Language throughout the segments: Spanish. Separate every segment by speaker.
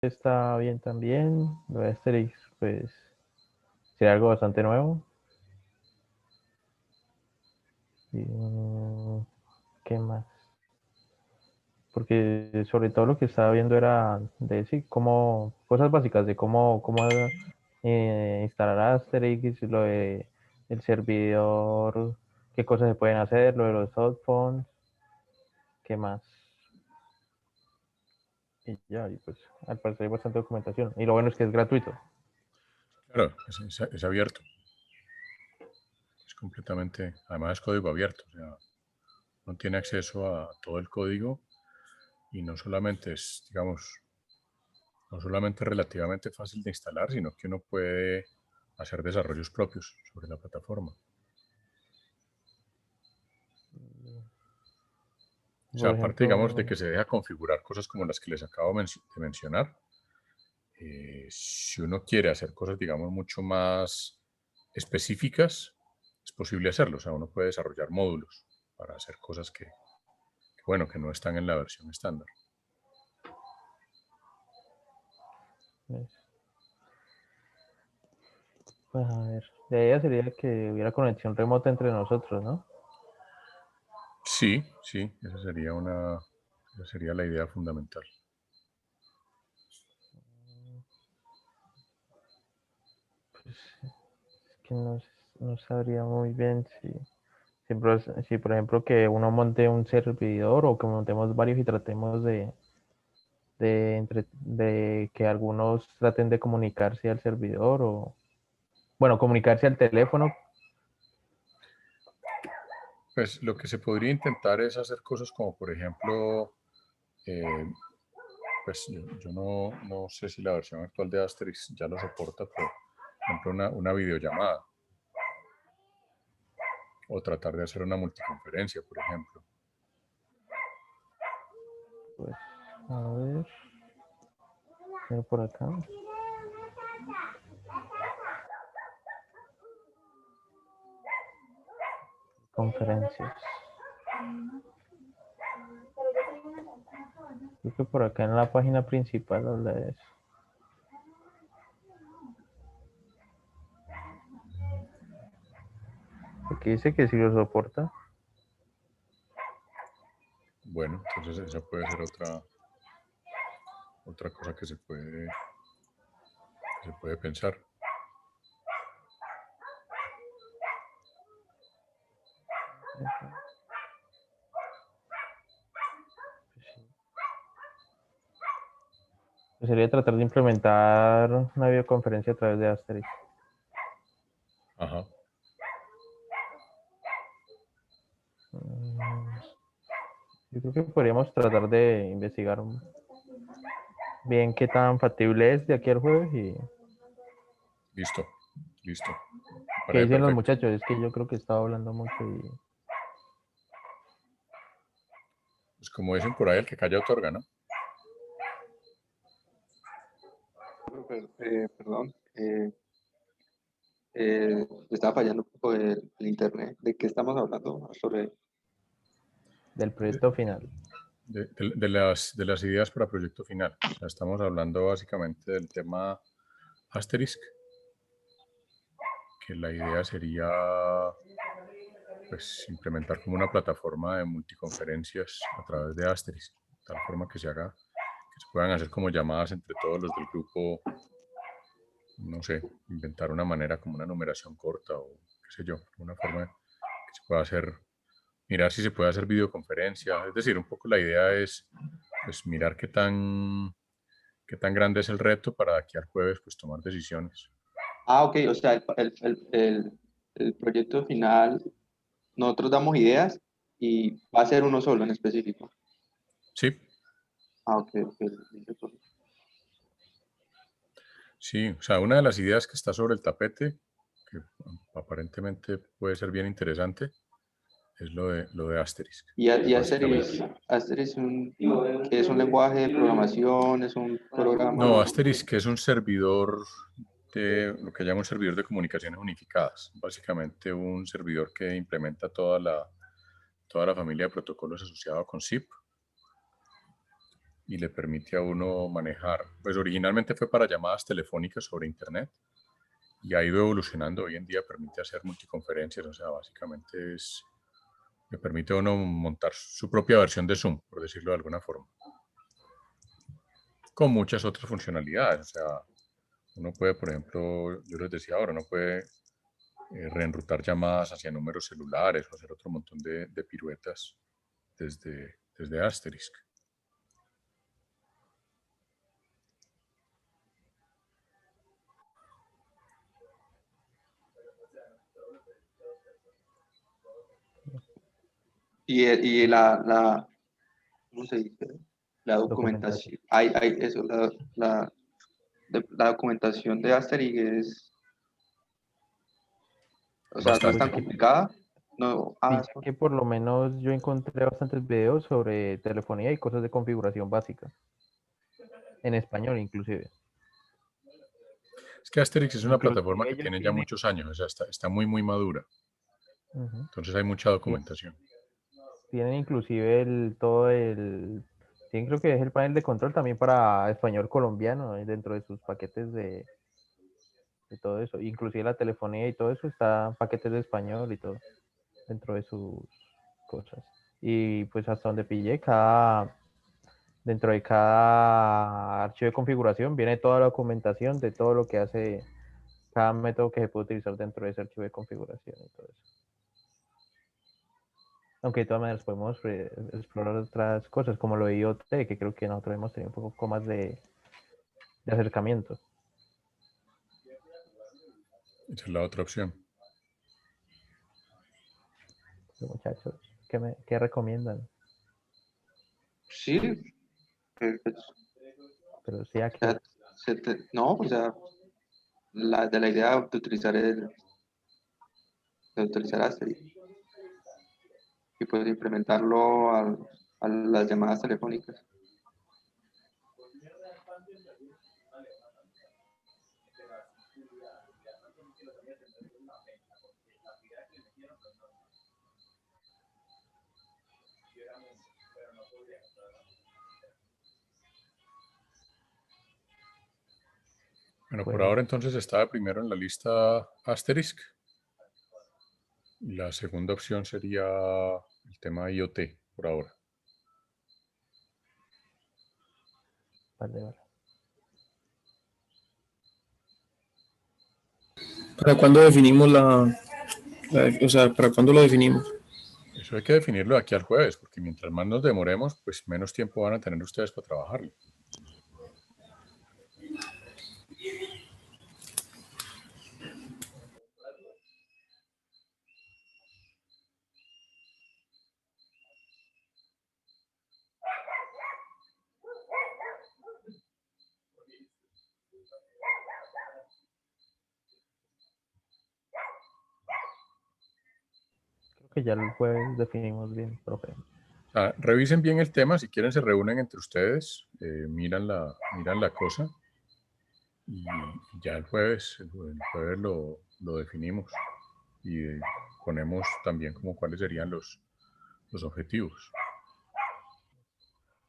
Speaker 1: está bien también. Lo de Asterix, pues, sería algo bastante nuevo. Y, ¿qué más? Porque sobre todo lo que estaba viendo era de sí, cómo, cosas básicas de cómo instalar Asterix, lo de el servidor, qué cosas se pueden hacer, lo de los softphones, qué más. Y ya, y pues al parecer hay bastante documentación. Y lo bueno es que es gratuito.
Speaker 2: Claro, es abierto, es completamente, además es código abierto, o sea, no tiene acceso a todo el código y no solamente es, digamos, no solamente es relativamente fácil de instalar, sino que uno puede hacer desarrollos propios sobre la plataforma. O sea,
Speaker 1: Por
Speaker 2: aparte, digamos, de
Speaker 1: ejemplo,
Speaker 2: que se deja configurar cosas como las que les acabo de mencionar, si uno quiere hacer cosas, digamos, mucho más específicas, es posible hacerlo. O sea, uno puede desarrollar módulos para hacer cosas bueno, que no están en la versión estándar.
Speaker 1: pues a ver, la idea sería que hubiera conexión remota entre nosotros, ¿no?
Speaker 2: Sí, sí, esa sería la idea fundamental.
Speaker 1: Pues es que no sabría muy bien si, por ejemplo, que uno monte un servidor o que montemos varios y tratemos de que algunos traten de comunicarse al servidor o, bueno, comunicarse al teléfono.
Speaker 2: Pues lo que se podría intentar es hacer cosas como, por ejemplo, eh, pues yo no sé si la versión actual de Asterix ya lo soporta, pero, por ejemplo, una videollamada o tratar de hacer una multiconferencia, por ejemplo.
Speaker 1: Pues, a ver por acá, conferencias. Creo que por acá en la página principal habla de eso. Porque dice que sí lo soporta.
Speaker 2: Bueno, entonces esa puede ser otra cosa que se puede pensar.
Speaker 1: Pues sí. Pues sería tratar de implementar una videoconferencia a través de Asterix.
Speaker 2: Ajá.
Speaker 1: Mm, Yo creo que podríamos tratar de investigar bien qué tan factible es de aquí al jueves y
Speaker 2: Listo, listo. Me
Speaker 1: qué
Speaker 2: parece
Speaker 1: dicen los
Speaker 2: perfecto.
Speaker 1: muchachos. Es que yo creo que estaba hablando mucho y
Speaker 2: Pues como dicen por ahí, el que calla otorga, ¿no?
Speaker 3: Perdón, estaba fallando un poco el internet. ¿De qué estamos hablando? Sobre.
Speaker 1: del
Speaker 2: De,
Speaker 1: proyecto final.
Speaker 2: de las ideas para proyecto final. O sea, estamos hablando básicamente del tema Asterisk, que la idea sería pues implementar como una plataforma de multiconferencias a través de Asterisk, de tal forma que que se puedan hacer como llamadas entre todos los del grupo, no sé, inventar una manera como una numeración corta o qué sé yo, una forma que se pueda hacer, mirar si se puede hacer videoconferencia, es decir, un poco la idea es pues mirar qué tan grande es el reto para de aquí al jueves pues tomar decisiones.
Speaker 3: Ah, ok, o sea, el proyecto final, nosotros damos ideas y va a ser uno solo en específico.
Speaker 2: Sí,
Speaker 3: Ah, ok, ok.
Speaker 2: sí, o sea, una de las ideas que está sobre el tapete, que aparentemente puede ser bien interesante, es lo de Asterisk, que
Speaker 3: Y
Speaker 2: es básicamente...
Speaker 3: Aster que es un lenguaje de programación, es un
Speaker 2: No,
Speaker 3: programa.
Speaker 2: Asterisk es un servidor de lo que llama un servidor de comunicaciones unificadas, básicamente un servidor que implementa toda la familia de protocolos asociados con SIP y le permite a uno manejar, pues originalmente fue para llamadas telefónicas sobre internet y ha ido evolucionando. Hoy en día permite hacer multiconferencias, o sea, básicamente le permite a uno montar su propia versión de Zoom, por decirlo de alguna forma, con muchas otras funcionalidades. O sea, uno puede, por ejemplo, yo les decía ahora, uno puede reenrutar llamadas hacia números celulares o hacer otro montón de piruetas desde Asterisk.
Speaker 3: Y ¿cómo se dice? La
Speaker 1: Documentación.
Speaker 3: documentación, eso, la documentación de Asterix es, o sea, no es tan
Speaker 2: Bastante.
Speaker 3: complicada. No,
Speaker 1: Sí, que por lo menos yo encontré bastantes videos sobre telefonía y cosas de configuración básica, en español inclusive.
Speaker 2: Es que Asterix es una plataforma
Speaker 1: Inclusive
Speaker 2: que
Speaker 1: ellos
Speaker 2: tiene ya
Speaker 1: tienen,
Speaker 2: muchos años, o sea, está muy, muy madura.
Speaker 1: ujú,
Speaker 2: Entonces hay mucha
Speaker 1: tie-
Speaker 2: documentación.
Speaker 1: tienen inclusive tienen creo que es el panel de control también para español colombiano dentro de sus paquetes de todo eso. Inclusive la telefonía y todo eso está en paquetes de español y todo dentro de sus cosas. Y pues hasta donde pillé, dentro de cada archivo de configuración viene toda la documentación de todo lo que hace cada método que se puede utilizar dentro de ese archivo de configuración y todo eso. Aunque de todas maneras podemos explorar otras cosas como lo de IoT, que creo que nosotros hemos tenido un poco más de acercamiento.
Speaker 2: Esa es la otra opción.
Speaker 1: Los muchachos, ¿qué recomiendan?
Speaker 3: sí, pues,
Speaker 1: Pero sí
Speaker 3: o sea,
Speaker 1: aquí,
Speaker 3: no, o sea, la idea de utilizar Asterix y pues implementarlo a las llamadas telefónicas.
Speaker 2: Bueno, por
Speaker 1: pues,
Speaker 2: ahora entonces estaba primero en la lista Asterisk y la segunda opción sería el tema IoT por ahora.
Speaker 1: vale, vale.
Speaker 4: ¿Para cuándo definimos o sea, para cuándo lo definimos?
Speaker 2: Eso hay que definirlo de aquí al jueves, porque mientras más nos demoremos, pues menos tiempo van a tener ustedes para trabajarlo.
Speaker 1: Creo que ya el jueves definimos bien, profe.
Speaker 2: O sea, revisen bien el tema, si quieren se reúnen entre ustedes, miran la cosa y ya el jueves lo definimos y ponemos también como cuáles serían los objetivos.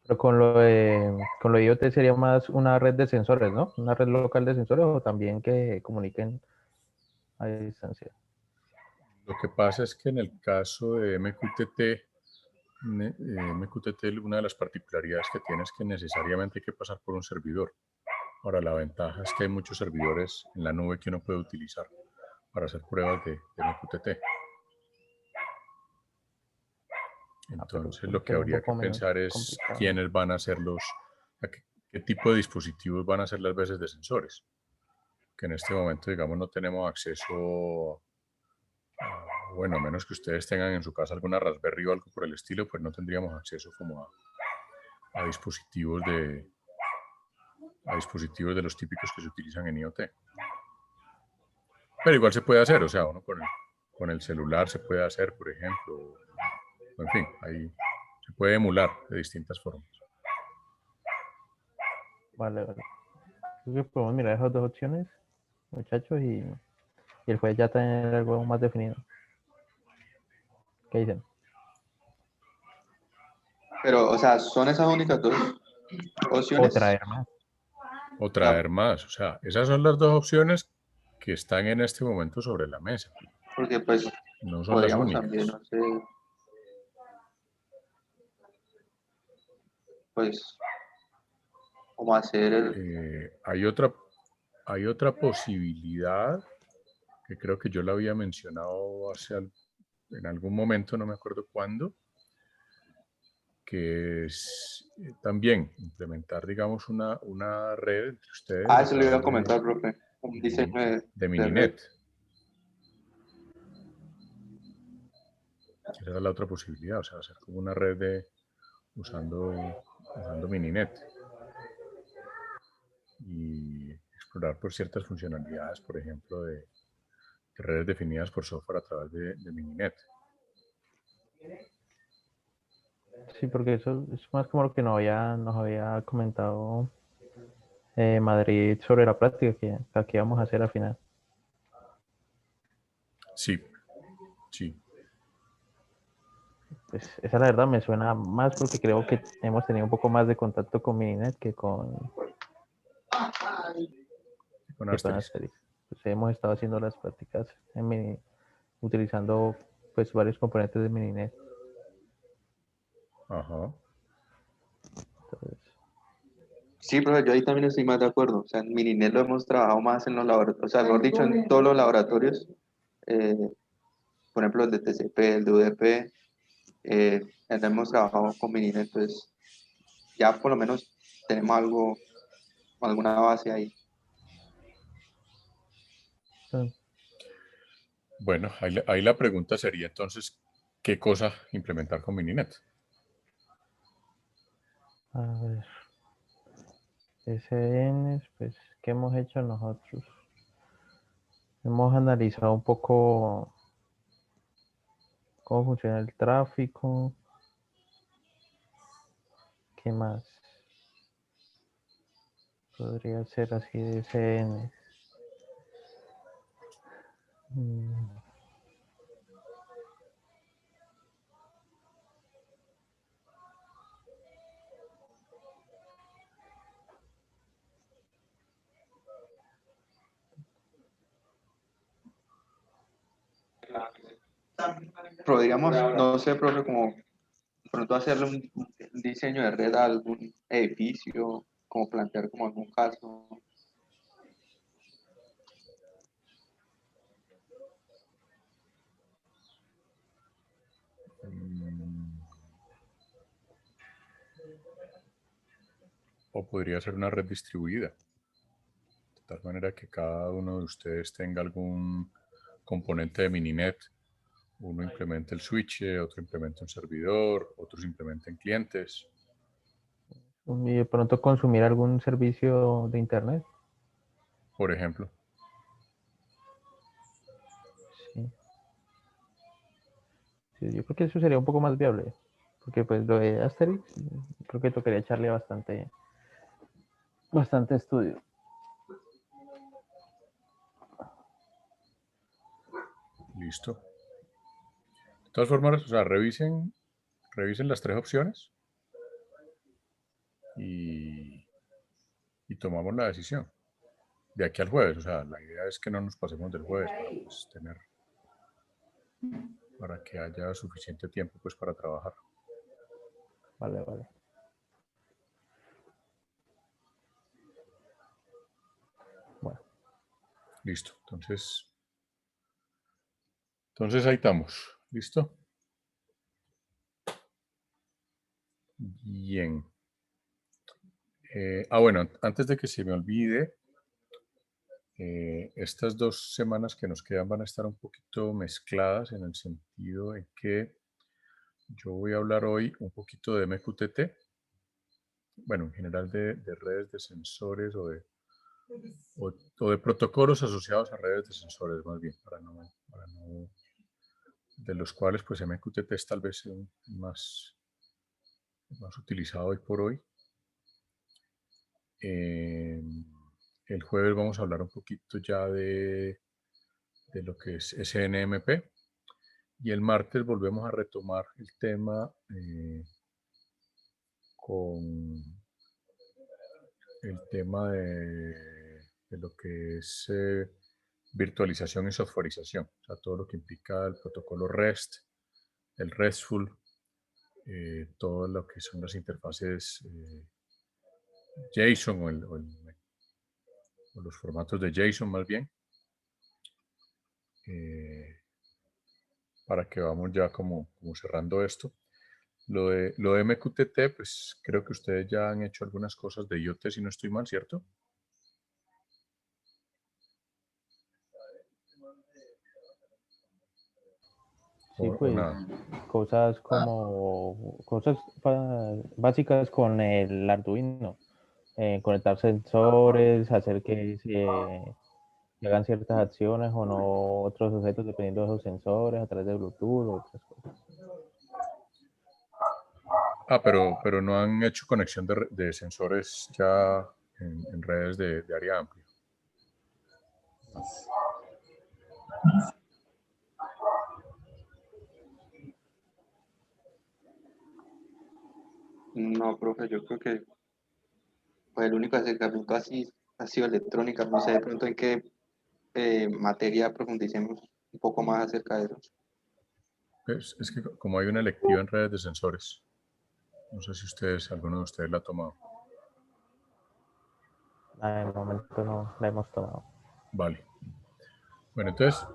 Speaker 1: Pero con lo de IoT sería más una red de sensores, ¿no? Una red local de sensores o también que comuniquen a distancia.
Speaker 2: Lo que pasa es que en el caso de MQTT, una de las particularidades que tiene es que necesariamente hay que pasar por un servidor. Ahora, la ventaja es que hay muchos servidores en la nube que uno puede utilizar para hacer pruebas de MQTT.
Speaker 1: Pero
Speaker 2: Entonces,
Speaker 1: suele
Speaker 2: lo que
Speaker 1: ser un
Speaker 2: habría que
Speaker 1: poco menos
Speaker 2: pensar es
Speaker 1: complicado.
Speaker 2: quiénes van a ser qué tipo de dispositivos van a ser las veces de sensores. Que en este momento, digamos, no tenemos acceso, bueno, a menos que ustedes tengan en su casa alguna Raspberry o algo por el estilo, pues no tendríamos acceso como a dispositivos de los típicos que se utilizan en IoT. Pero igual se puede hacer, o sea, uno con el celular se puede hacer, por ejemplo. En fin, ahí se puede emular de distintas formas.
Speaker 1: Vale, vale. Creo que podemos mirar esas dos opciones, muchachos, y el jueves ya tener algo más definido. ¿Qué dicen?
Speaker 3: Pero, o sea, son esas únicas dos.
Speaker 1: O
Speaker 3: Opciones.
Speaker 1: traer más.
Speaker 2: o traer más. O sea, esas son las dos opciones que están en este momento sobre la mesa.
Speaker 3: Porque pues
Speaker 2: No son las
Speaker 3: podríamos
Speaker 2: únicas.
Speaker 3: también, no sé, pues como hacer
Speaker 2: Hay otra posibilidad que creo que yo la había mencionado en algún momento, no me acuerdo cuándo, que es también implementar, digamos, una red entre ustedes a
Speaker 3: eso le iba a
Speaker 2: través
Speaker 3: comentar, profe, un diseño
Speaker 2: de
Speaker 3: de red.
Speaker 2: Mininet. Esa es la otra posibilidad, o sea, hacer como una red usando Mininet y explorar por ciertas funcionalidades, por ejemplo, de redes definidas por software a través de Mininet.
Speaker 1: Sí, porque eso es más como lo que nos había comentado Madrid sobre la práctica que aquí vamos a hacer al final.
Speaker 2: Sí, sí.
Speaker 1: Pues esa la verdad me suena más porque creo que hemos tenido un poco más de contacto con Mininet
Speaker 2: Con
Speaker 1: que con
Speaker 2: Asterix.
Speaker 1: Asterix. Pues hemos estado haciendo las prácticas utilizando pues varios componentes de Mininet.
Speaker 2: Ajá.
Speaker 1: Entonces,
Speaker 3: Sí, profe, yo ahí también estoy más de acuerdo. O sea, en Mininet lo hemos trabajado más en los laboratorios, o sea, mejor dicho, en todos los laboratorios, eh, por ejemplo, el de TCP, el de UDP, hemos trabajado con Mininet, entonces ya por lo menos tenemos alguna base ahí.
Speaker 1: pues,
Speaker 2: Bueno, ahí la pregunta sería entonces, ¿qué cosa implementar con Mininet?
Speaker 1: a ver, SN, pues, ¿qué hemos hecho nosotros? Hemos analizado un poco cómo funciona el tráfico, ¿qué más? Podría ser así de SN.
Speaker 3: Podríamos, no sé, profe, como pronto hacerle un diseño de red a algún edificio, como plantear como algún caso.
Speaker 2: O podría ser una red distribuida, de tal manera que cada uno de ustedes tenga algún componente de Mininet. Uno implementa el switch, otro implementa un servidor, otros implementan clientes.
Speaker 1: Y de pronto consumir algún servicio de internet.
Speaker 2: Por ejemplo,
Speaker 1: Sí. Sí, yo creo que eso sería un poco más viable. Porque pues lo de Asterix, creo que tocaría echarle bastante estudio.
Speaker 2: listo. De todas formas, o sea, revisen las tres opciones y tomamos la decisión. De aquí al jueves, o sea, la idea es que no nos pasemos del jueves para pues, para que haya suficiente tiempo pues para trabajar.
Speaker 1: Vale, vale. Bueno,
Speaker 2: Listo. Entonces ahí estamos. ¿Listo? Bien. Bueno, antes de que se me olvide, estas 2 semanas que nos quedan van a estar un poquito mezcladas en el sentido en que yo voy a hablar hoy un poquito de MQTT, bueno, en general de redes de sensores o de protocolos asociados a redes de sensores, más bien, de los cuales pues MQTT es tal vez más utilizado hoy por hoy. El jueves vamos a hablar un poquito ya de lo que es SNMP y el martes volvemos a retomar el tema con el tema de lo que es virtualización y softwareización, o sea, todo lo que implica el protocolo REST, el RESTful, todo lo que son las interfaces JSON o los formatos de JSON más bien, para que vamos ya como cerrando esto. Lo de MQTT, pues creo que ustedes ya han hecho algunas cosas de IoT, si no estoy mal, ¿cierto?
Speaker 1: Sí,
Speaker 2: O
Speaker 1: pues
Speaker 2: nada.
Speaker 1: cosas como cosas básicas con el Arduino, conectar sensores, hacer que se hagan ciertas acciones o no otros objetos dependiendo de esos sensores a través de Bluetooth o otras cosas.
Speaker 2: Ah, pero no han hecho conexión de sensores ya en redes de área amplia.
Speaker 3: No, profe, yo creo que pues, el único acercamiento así ha sido electrónica. No sé de pronto en qué materia profundicemos un poco más acerca de eso.
Speaker 2: Pues, es que como hay una electiva en redes de sensores, no sé si alguno de ustedes la ha tomado.
Speaker 1: Ah, de momento no la hemos tomado.
Speaker 2: Vale. Bueno, entonces,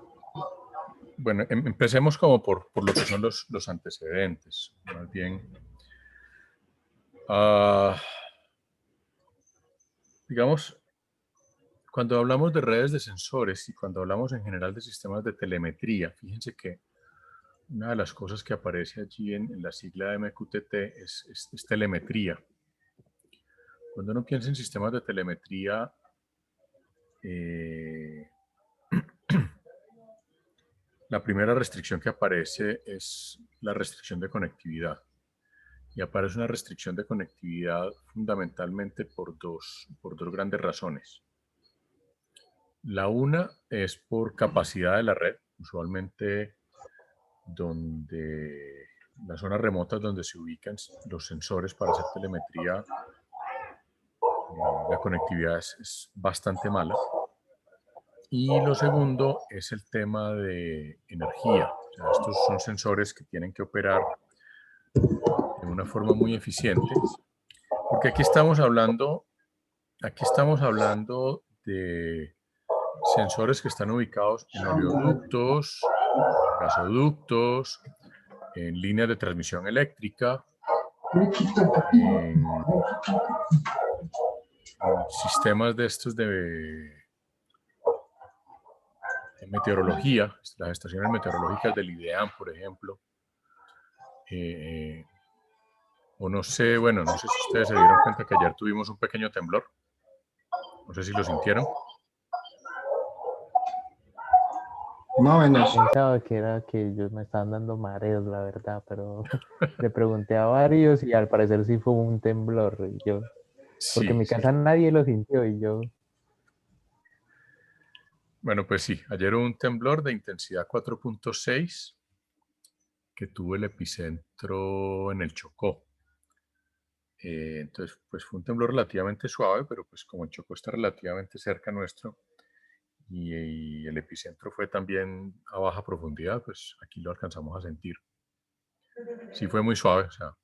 Speaker 2: bueno, empecemos como por lo que son los antecedentes. Más bien, digamos, cuando hablamos de redes de sensores y cuando hablamos en general de sistemas de telemetría, fíjense que una de las cosas que aparece allí en la sigla de MQTT es telemetría. Cuando uno piensa en sistemas de telemetría, la primera restricción que aparece es la restricción de conectividad. Y aparece una restricción de conectividad fundamentalmente por dos grandes razones. La una es por capacidad de la red, usualmente donde las zonas remotas donde se ubican los sensores para hacer telemetría, la conectividad es bastante mala. Y lo segundo es el tema de energía. O sea, estos son sensores que tienen que operar de una forma muy eficiente, porque aquí estamos hablando de sensores que están ubicados en oleoductos, gasoductos, en líneas de transmisión eléctrica, en sistemas de estos de meteorología, las estaciones meteorológicas del IDEAM, por ejemplo. O no sé, bueno, no sé si ustedes se dieron cuenta que ayer tuvimos un pequeño temblor. No sé si lo sintieron.
Speaker 4: Más o menos.
Speaker 1: Pensaba que era que ellos me estaban dando mareos, la verdad, pero le pregunté a varios y al parecer sí fue un temblor. Y yo, porque en
Speaker 2: Sí,
Speaker 1: mi
Speaker 2: sí.
Speaker 1: casa nadie lo sintió y yo,
Speaker 2: Bueno, pues sí, ayer hubo un temblor de intensidad 4.6 que tuvo el epicentro en el Chocó. Entonces, pues fue un temblor relativamente suave, pero pues como el Chocó está relativamente cerca nuestro y el epicentro fue también a baja profundidad, pues aquí lo alcanzamos a sentir. Sí fue muy suave, o sea.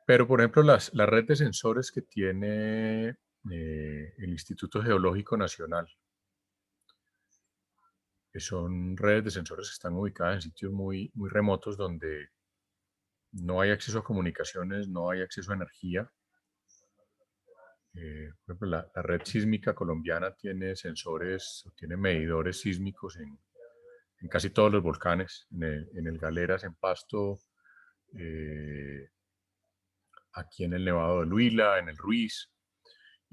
Speaker 2: Pero, por ejemplo, la red de sensores que tiene el Instituto Geológico Nacional, que son redes de sensores que están ubicadas en sitios muy, muy remotos donde no hay acceso a comunicaciones, no hay acceso a energía. Por ejemplo, la red sísmica colombiana tiene sensores, tiene medidores sísmicos en casi todos los volcanes, en el Galeras, en Pasto, aquí en el Nevado del Huila, en el Ruiz,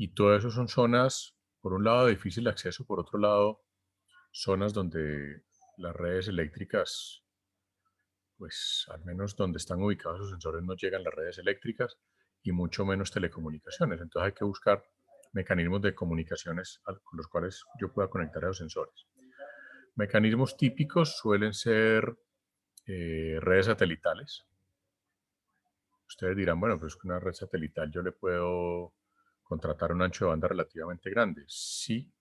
Speaker 2: y todo eso son zonas, por un lado, de difícil acceso, por otro lado, zonas donde las redes eléctricas, pues al menos donde están ubicados los sensores no llegan las redes eléctricas y mucho menos telecomunicaciones. Entonces hay que buscar mecanismos de comunicaciones con los cuales yo pueda conectar a los sensores. Mecanismos típicos suelen ser redes satelitales. Ustedes dirán, bueno, pues con una red satelital yo le puedo contratar un ancho de banda relativamente grande. Sí,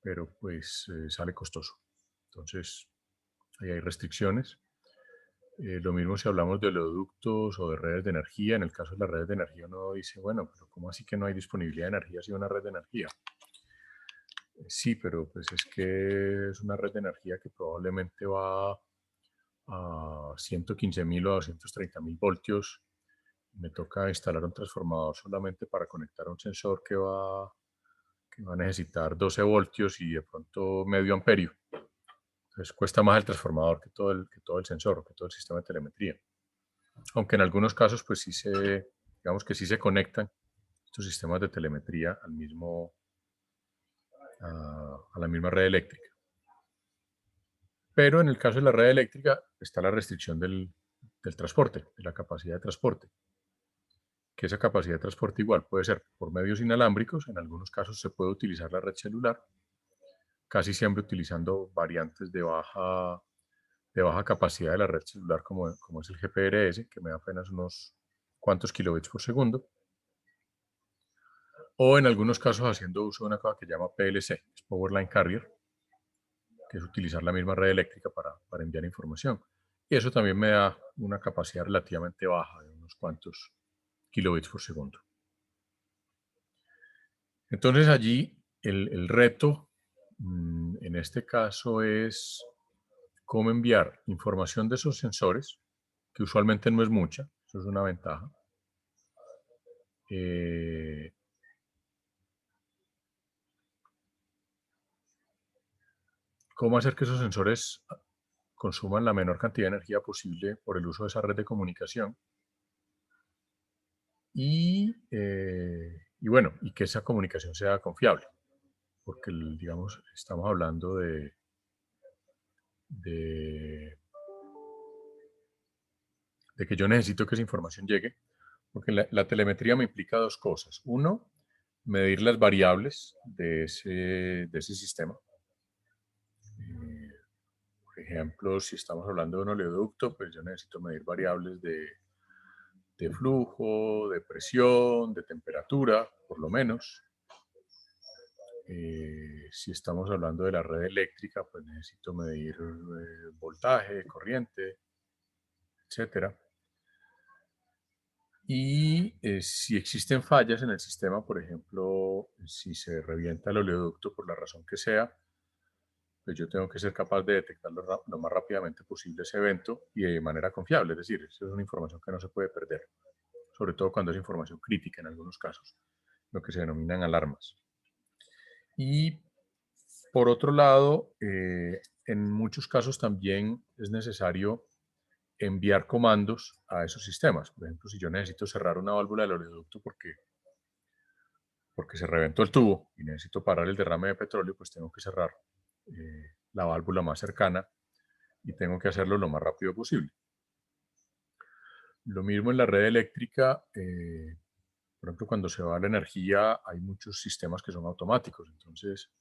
Speaker 2: pero pues sale costoso. Entonces, ahí hay restricciones. Lo mismo si hablamos de oleoductos o de redes de energía. En el caso de las redes de energía uno dice, bueno, pero ¿cómo así que no hay disponibilidad de energía si hay una red de energía? Sí, pero pues es que es una red de energía que probablemente va a 115.000 o a 230.000 voltios. Me toca instalar un transformador solamente para conectar un sensor que va a necesitar 12 voltios y de pronto medio amperio. Entonces cuesta más el transformador que todo el sensor, que todo el sistema de telemetría. Aunque en algunos casos, pues sí digamos que sí se conectan estos sistemas de telemetría a la misma red eléctrica. Pero en el caso de la red eléctrica está la restricción del transporte, de la capacidad de transporte. Que esa capacidad de transporte igual puede ser por medios inalámbricos, en algunos casos se puede utilizar la red celular, casi siempre utilizando variantes de baja capacidad de la red celular como es el GPRS, que me da apenas unos cuantos kilobits por segundo, o en algunos casos haciendo uso de una cosa que se llama PLC, es Power Line Carrier, que es utilizar la misma red eléctrica para enviar información. Y eso también me da una capacidad relativamente baja, de unos cuantos kilobits por segundo. Entonces allí el reto en este caso es cómo enviar información de esos sensores, que usualmente no es mucha, eso es una ventaja. Cómo hacer que esos sensores consuman la menor cantidad de energía posible por el uso de esa red de comunicación. Y bueno, y que esa comunicación sea confiable, porque digamos, estamos hablando de que yo necesito que esa información llegue, porque la telemetría me implica dos cosas. Uno, medir las variables de ese sistema. Por ejemplo, si estamos hablando de un oleoducto, pues yo necesito medir variables de flujo, de presión, de temperatura, por lo menos. Si estamos hablando de la red eléctrica, pues necesito medir voltaje, corriente, etcétera. Y si existen fallas en el sistema, por ejemplo, si se revienta el oleoducto por la razón que sea, pues yo tengo que ser capaz de detectar lo más rápidamente posible ese evento y de manera confiable. Es decir, eso es una información que no se puede perder, sobre todo cuando es información crítica en algunos casos, lo que se denominan alarmas. Y por otro lado, en muchos casos también es necesario enviar comandos a esos sistemas. Por ejemplo, si yo necesito cerrar una válvula del oleoducto porque se reventó el tubo y necesito parar el derrame de petróleo, pues tengo que cerrar la válvula más cercana y tengo que hacerlo lo más rápido posible. Lo mismo en la red eléctrica, por ejemplo, cuando se va la energía hay muchos sistemas que son automáticos, entonces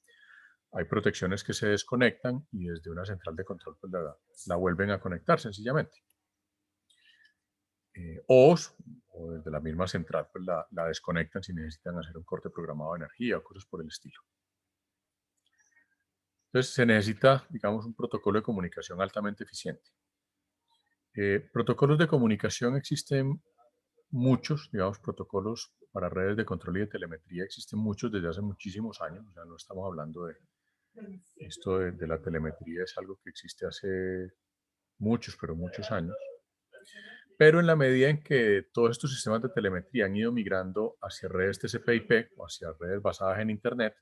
Speaker 2: hay protecciones que se desconectan y desde una central de control pues la vuelven a conectar sencillamente. O desde la misma central pues la desconectan si necesitan hacer un corte programado de energía o cosas por el estilo. Entonces se necesita, digamos, un protocolo de comunicación altamente eficiente. Protocolos de comunicación existen muchos, digamos, protocolos para redes de control y de telemetría existen muchos desde hace muchísimos años, o sea, no estamos hablando de esto de la telemetría, es algo que existe hace muchos, pero muchos años. Pero en la medida en que todos estos sistemas de telemetría han ido migrando hacia redes TCP/IP o hacia redes basadas en Internet,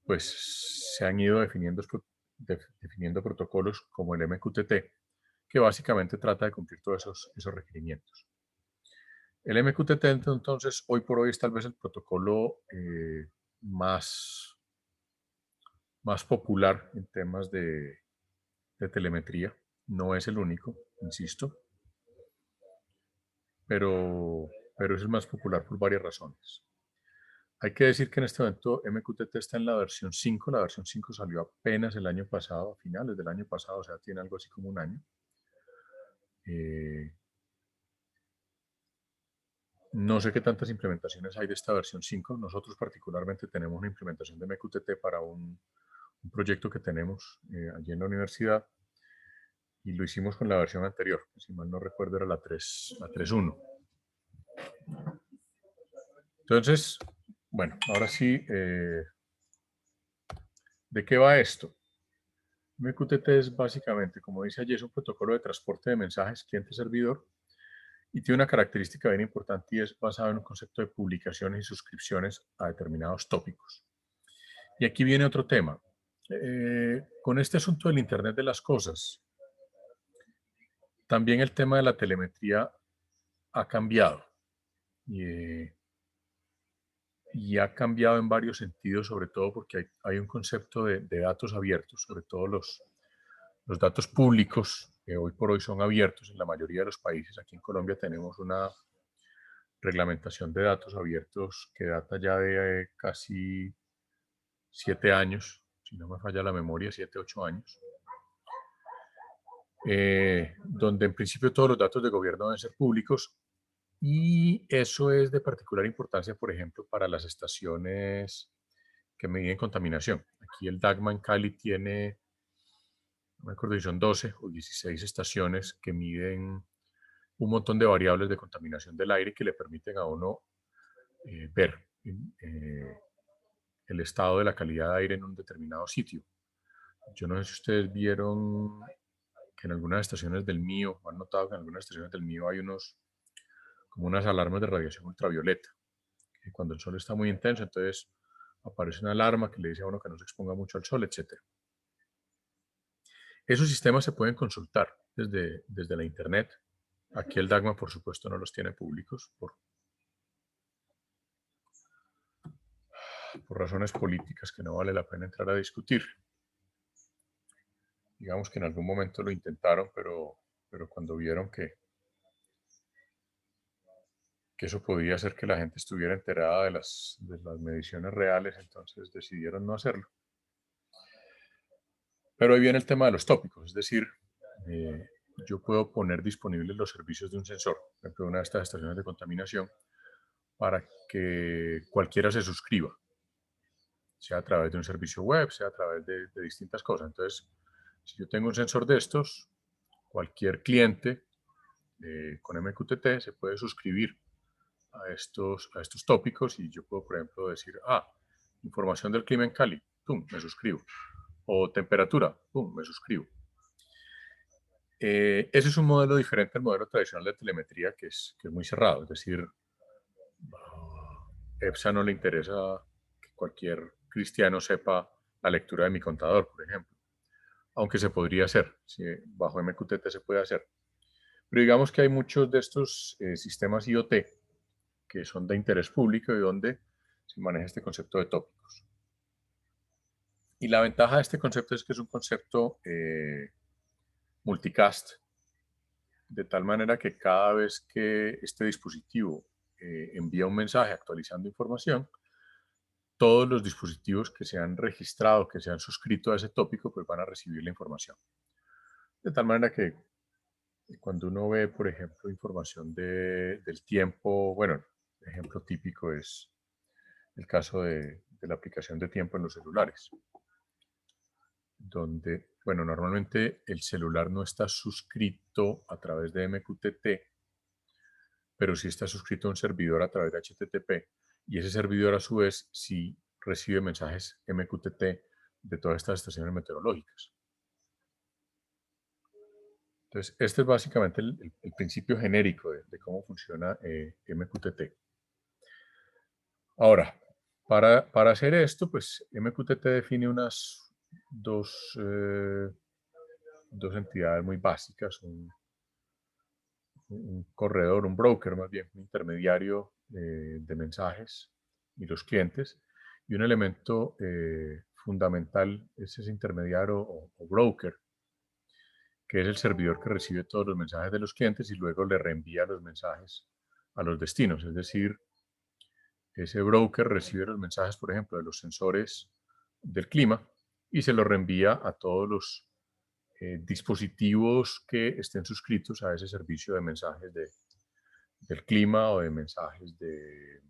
Speaker 2: pues se han ido definiendo protocolos como el MQTT, que básicamente trata de cumplir todos esos requerimientos. El MQTT entonces hoy por hoy es tal vez el protocolo más popular en temas de telemetría. No es el único, insisto, pero es el más popular por varias razones. Hay que decir que en este momento MQTT está en la versión 5. La versión 5 salió apenas el año pasado, a finales del año pasado, o sea, tiene algo así como un año. No sé qué tantas implementaciones hay de esta versión 5. Nosotros particularmente tenemos una implementación de MQTT para un proyecto que tenemos allí en la universidad y lo hicimos con la versión anterior, que si mal no recuerdo era la 3.1. Entonces, bueno, ahora sí, ¿de qué va esto? MQTT es básicamente, como dice allí, es un protocolo de transporte de mensajes cliente-servidor y tiene una característica bien importante y es basado en un concepto de publicaciones y suscripciones a determinados tópicos. Y aquí viene otro tema. Con este asunto del Internet de las cosas, también el tema de la telemetría ha cambiado. Y ha cambiado en varios sentidos, sobre todo porque hay un concepto de datos abiertos, sobre todo los datos públicos, que hoy por hoy son abiertos en la mayoría de los países. Aquí en Colombia tenemos una reglamentación de datos abiertos que data ya de casi 7 años, si no me falla la memoria, 7, 8 años, donde en principio todos los datos de gobierno deben ser públicos y eso es de particular importancia, por ejemplo, para las estaciones que miden contaminación. Aquí el DACMA en Cali tiene, no me acuerdo si son 12 o 16 estaciones que miden un montón de variables de contaminación del aire que le permiten a uno ver el estado de la calidad de aire en un determinado sitio. Yo no sé si ustedes vieron que en algunas estaciones del MIO, o han notado que en algunas estaciones del MIO hay como unas alarmas de radiación ultravioleta, que cuando el sol está muy intenso, entonces aparece una alarma que le dice a uno que no se exponga mucho al sol, etc. Esos sistemas se pueden consultar desde la internet. Aquí el DACMA, por supuesto, no los tiene públicos por razones políticas que no vale la pena entrar a discutir. Digamos que en algún momento lo intentaron, pero cuando vieron que eso podía hacer que la gente estuviera enterada de las mediciones reales, entonces decidieron no hacerlo. Pero ahí viene el tema de los tópicos, es decir, yo puedo poner disponibles los servicios de un sensor, por ejemplo, de una de estas estaciones de contaminación, para que cualquiera se suscriba, sea a través de un servicio web, sea a través de distintas cosas. Entonces, si yo tengo un sensor de estos, cualquier cliente con MQTT se puede suscribir a estos tópicos y yo puedo, por ejemplo, decir, información del clima en Cali, ¡pum!, me suscribo. O temperatura, ¡pum!, me suscribo. Ese es un modelo diferente al modelo tradicional de telemetría que es muy cerrado, es decir, EPSA no le interesa que cualquier cristiano sepa la lectura de mi contador, por ejemplo, aunque se podría hacer, si bajo MQTT se puede hacer. Pero digamos que hay muchos de estos sistemas IoT que son de interés público y donde se maneja este concepto de tópicos. Y la ventaja de este concepto es que es un concepto multicast, de tal manera que cada vez que este dispositivo envía un mensaje actualizando información, todos los dispositivos que se han registrado, que se han suscrito a ese tópico, pues van a recibir la información. De tal manera que cuando uno ve, por ejemplo, información del tiempo, bueno, el ejemplo típico es el caso de la aplicación de tiempo en los celulares, donde, bueno, normalmente el celular no está suscrito a través de MQTT, pero sí está suscrito a un servidor a través de HTTP, y ese servidor a su vez sí recibe mensajes MQTT de todas estas estaciones meteorológicas. Entonces, este es básicamente el principio genérico de cómo funciona MQTT. Ahora, para hacer esto, pues MQTT define unas dos entidades muy básicas, un corredor, un broker más bien, un intermediario de mensajes y los clientes, y un elemento fundamental es ese intermediario o broker, que es el servidor que recibe todos los mensajes de los clientes y luego le reenvía los mensajes a los destinos. Es decir, ese broker recibe los mensajes, por ejemplo, de los sensores del clima y se los reenvía a todos los dispositivos que estén suscritos a ese servicio de mensajes del clima o de mensajes de,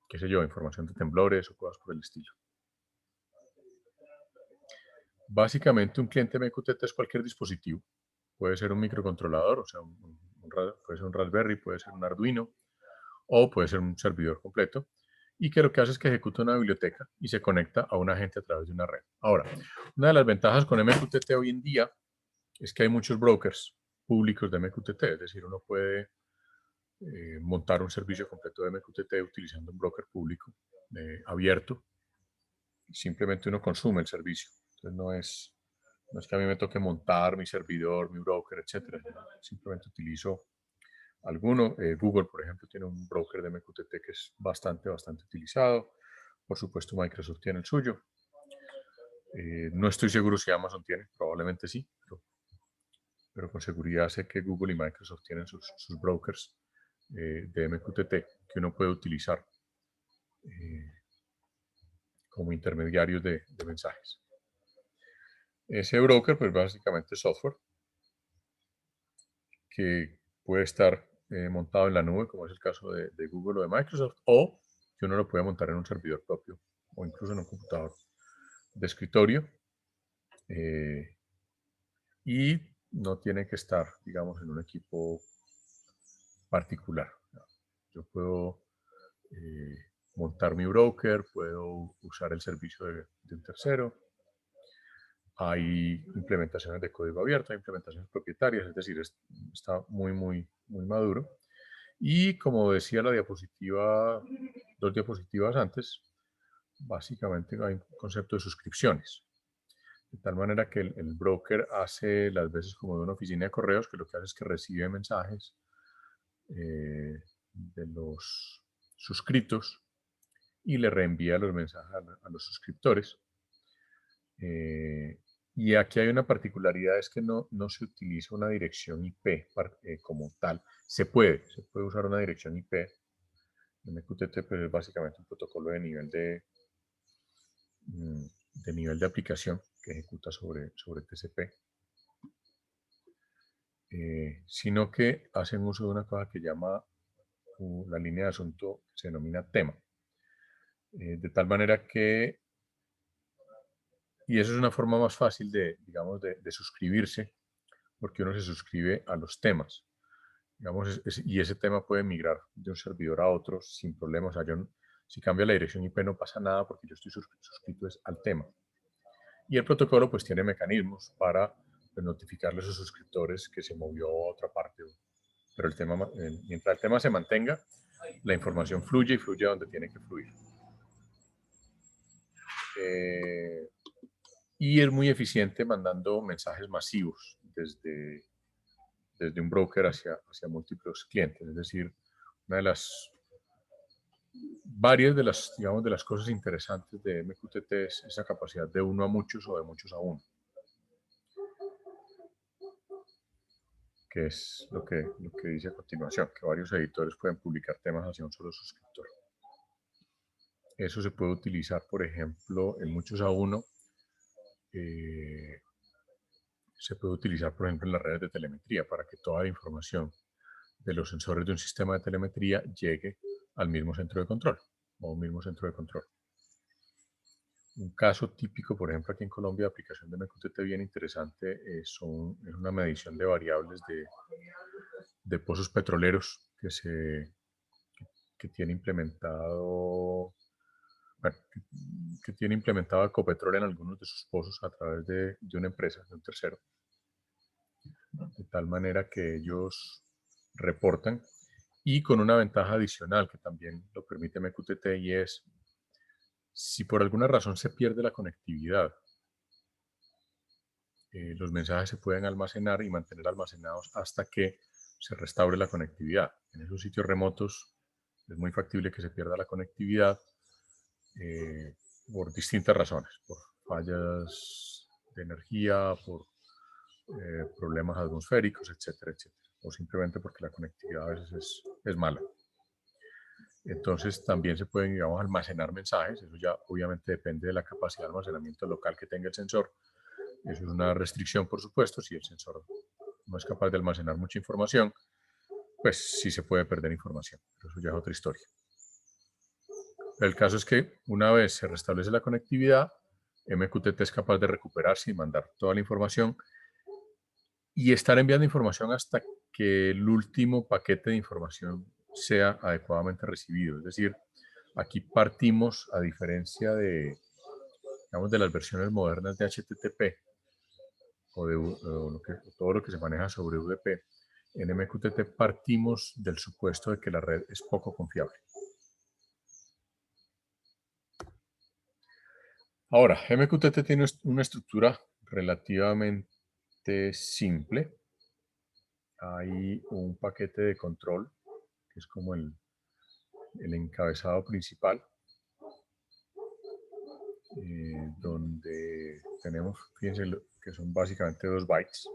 Speaker 2: qué sé yo, información de temblores o cosas por el estilo. Básicamente un cliente MQTT es cualquier dispositivo. Puede ser un microcontrolador, o sea, puede ser un Raspberry, puede ser un Arduino, o puede ser un servidor completo, y que lo que hace es que ejecuta una biblioteca y se conecta a un agente a través de una red. Ahora, una de las ventajas con MQTT hoy en día es que hay muchos brokers públicos de MQTT, es decir, uno puede montar un servicio completo de MQTT utilizando un broker público abierto. Simplemente uno consume el servicio. Entonces no es que a mí me toque montar mi servidor, mi broker, etcétera. Simplemente utilizo alguno. Google, por ejemplo, tiene un broker de MQTT que es bastante utilizado. Por supuesto, Microsoft tiene el suyo. No estoy seguro si Amazon tiene, probablemente sí, pero con seguridad sé que Google y Microsoft tienen sus brokers de MQTT que uno puede utilizar como intermediarios de mensajes. Ese broker, pues básicamente es software que puede estar montado en la nube, como es el caso de Google o de Microsoft, o que uno lo puede montar en un servidor propio o incluso en un computador de escritorio. Y no tiene que estar, digamos, en un equipo particular. Yo puedo montar mi broker, puedo usar el servicio de un tercero. Hay implementaciones de código abierto, hay implementaciones propietarias, es decir, está muy maduro. Y como decía la diapositiva, 2 diapositivas antes, básicamente hay un concepto de suscripciones. De tal manera que el broker hace las veces como de una oficina de correos, que lo que hace es que recibe mensajes de los suscritos y le reenvía los mensajes a los suscriptores. Y aquí hay una particularidad, es que no se utiliza una dirección IP como tal. Se puede usar una dirección IP. MQTT pues, es básicamente un protocolo de nivel de aplicación que ejecuta sobre TCP. Sino que hacen uso de una cosa que llama la línea de asunto, que se denomina tema. De tal manera que, y eso es una forma más fácil digamos, de suscribirse, porque uno se suscribe a los temas. Digamos, y ese tema puede migrar de un servidor a otro sin problemas. O sea, si cambia la dirección IP no pasa nada porque yo estoy suscrito al tema. Y el protocolo pues tiene mecanismos para pues, notificarle a sus suscriptores que se movió a otra parte. Pero el tema, mientras el tema se mantenga, la información fluye y fluye donde tiene que fluir. Y es muy eficiente mandando mensajes masivos desde un broker hacia múltiples clientes. Es decir, varias de las cosas interesantes de MQTT es esa capacidad de uno a muchos o de muchos a uno. Que es lo que dice a continuación, que varios editores pueden publicar temas hacia un solo suscriptor. Eso se puede utilizar, por ejemplo, en muchos a uno. Se puede utilizar, por ejemplo, en las redes de telemetría para que toda la información de los sensores de un sistema de telemetría llegue al mismo centro de control o un mismo centro de control. Un caso típico, por ejemplo, aquí en Colombia, de aplicación de MQTT bien interesante es una medición de variables de pozos petroleros que tiene implementado Ecopetrol en algunos de sus pozos a través de una empresa, de un tercero. De tal manera que ellos reportan y con una ventaja adicional que también lo permite MQTT y es si por alguna razón se pierde la conectividad, los mensajes se pueden almacenar y mantener almacenados hasta que se restaure la conectividad. En esos sitios remotos es muy factible que se pierda la conectividad por distintas razones, por fallas de energía, por problemas atmosféricos, etcétera, etcétera, o simplemente porque la conectividad a veces es mala. Entonces también se pueden, digamos, almacenar mensajes, eso ya obviamente depende de la capacidad de almacenamiento local que tenga el sensor. Eso es una restricción, por supuesto, si el sensor no es capaz de almacenar mucha información, pues sí se puede perder información, pero eso ya es otra historia. El caso es que una vez se restablece la conectividad, MQTT es capaz de recuperarse y mandar toda la información y estar enviando información hasta que el último paquete de información sea adecuadamente recibido. Es decir, aquí partimos, a diferencia de, digamos, de las versiones modernas de HTTP o de todo lo que se maneja sobre UDP, en MQTT partimos del supuesto de que la red es poco confiable. Ahora, MQTT tiene una estructura relativamente simple. Hay un paquete de control, que es como el encabezado principal, donde tenemos, fíjense que son básicamente 2 bytes.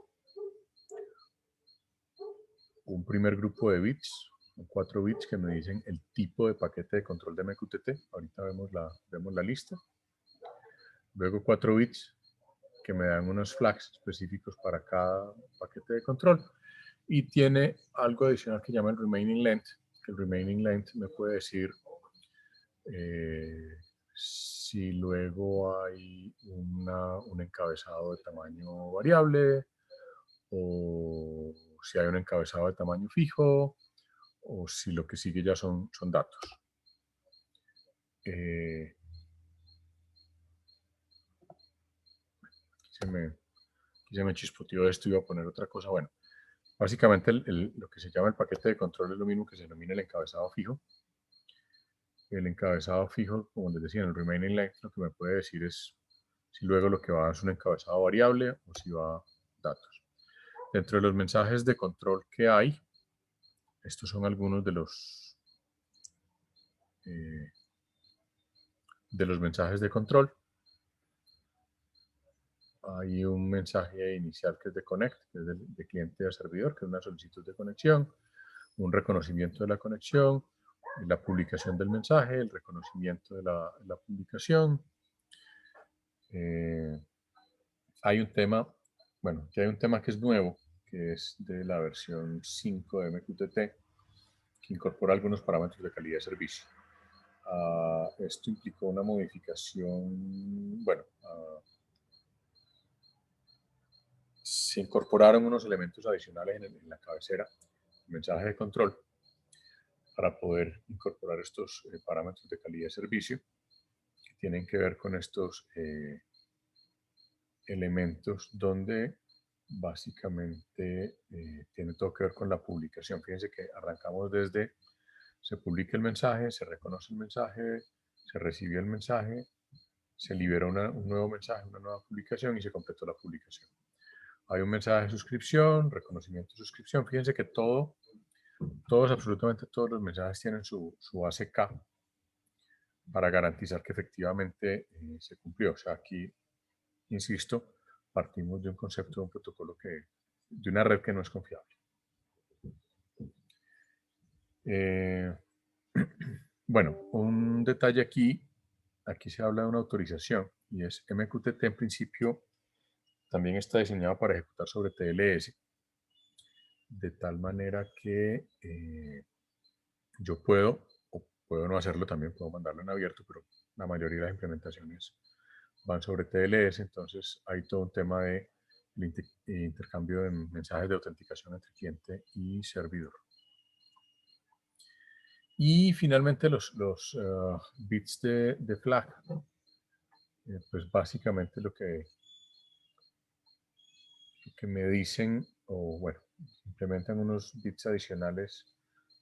Speaker 2: Un primer grupo de bits, 4 bits que me dicen el tipo de paquete de control de MQTT. Ahorita vemos la lista. Luego 4 bits que me dan unos flags específicos para cada paquete de control. Y tiene algo adicional que llama el remaining length. El remaining length me puede decir si luego hay un encabezado de tamaño variable, o si hay un encabezado de tamaño fijo, o si lo que sigue ya son datos. Aquí se me chispoteó esto, iba a poner otra cosa. Bueno, básicamente lo que se llama el paquete de control es lo mismo que se denomina el encabezado fijo. El encabezado fijo, como les decía, en el remaining length, lo que me puede decir es si luego lo que va es un encabezado variable o si va datos. Dentro de los mensajes de control que hay, estos son algunos de los mensajes de control. Hay un mensaje inicial que es de connect, que es de cliente a servidor, que es una solicitud de conexión, un reconocimiento de la conexión, la publicación del mensaje, el reconocimiento de la publicación. Hay un tema, bueno, ya hay un tema que es nuevo, que es de la versión 5 de MQTT, que incorpora algunos parámetros de calidad de servicio. Esto implicó una modificación, bueno, se incorporaron unos elementos adicionales en la cabecera, mensaje de control, para poder incorporar estos parámetros de calidad de servicio que tienen que ver con estos elementos donde básicamente tiene todo que ver con la publicación. Fíjense que arrancamos desde se publica el mensaje, se reconoce el mensaje, se recibió el mensaje, se liberó un nuevo mensaje, una nueva publicación y se completó la publicación. Hay un mensaje de suscripción, reconocimiento de suscripción. Fíjense que absolutamente todos los mensajes tienen su ACK para garantizar que efectivamente se cumplió. O sea, aquí, insisto, partimos de un concepto, de un protocolo de una red que no es confiable. Bueno, un detalle aquí se habla de una autorización y es MQTT en principio también está diseñado para ejecutar sobre TLS, de tal manera que yo puedo, o puedo no hacerlo también, puedo mandarlo en abierto, pero la mayoría de las implementaciones van sobre TLS, entonces hay todo un tema de intercambio de mensajes de autenticación entre cliente y servidor. Y finalmente los bits de flag, pues básicamente lo que me dicen, o bueno, implementan unos bits adicionales